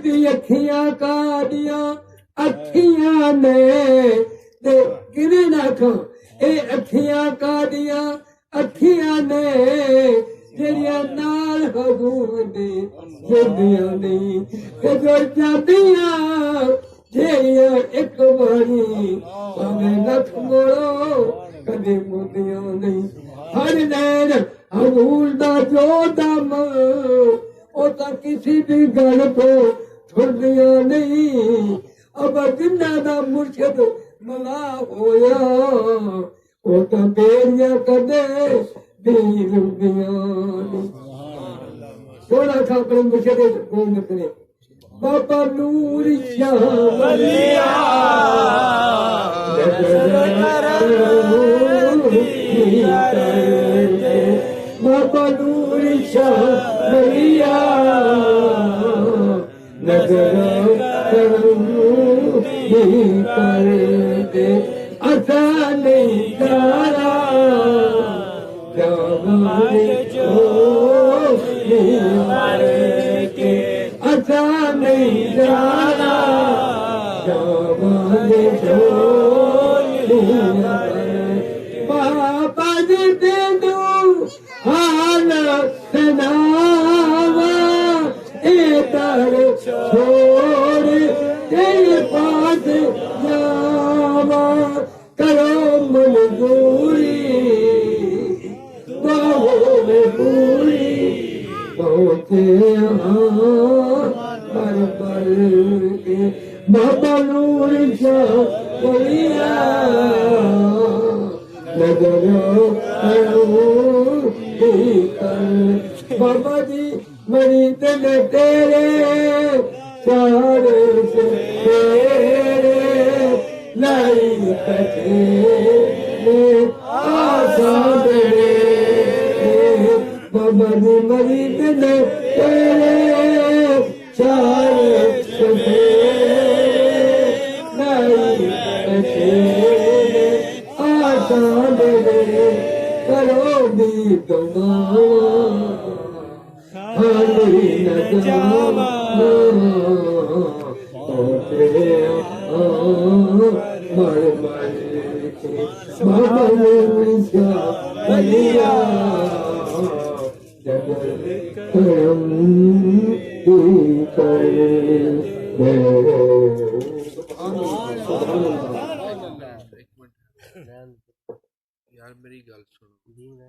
दी अखियां कादियां अखियां ने ते किने नाखो ए अखियां कादियां अखियां ने जेड़ियां नाल हजूर दी जदियां नहीं ते जो जादियां जेड़ियां एक बारी भावें लख मोड़ो कदे मुदियां नहीं हर नैन हजूर दा जो दम ओ तां किसी दी गल को छुड़दियां नहीं अब जिन्ना दा मुर्शिद मला होया ओ तां बेरियां कदे दी रुदियां नहीं थोड़ा सा अपने मुर्शिद बोल निकले बाबा नूर शाह वलिया बाबा नूर शाह वलिया नजर कर दे असा नहीं जाना जावारे जो के असा नहीं जाना जावारे जो बाबा जी दे दो हाल सनावा ए तर छोड़ तेरे पास जावा करो मंजूरी बाहों में पूरी पहुँचे पर के बाबा नूर शाह वलिया नजर बाबा जी मरी दिल तेरे सारे से तेरे लाई कटे आशा दे बाबा जी मरी दिल तेरे सारे से लाई कटे आशा दे करो दी दुआ हाली न जावा मर मर के बाबा नूर शाह वलिया जब करम कर यार मेरी गल सुनो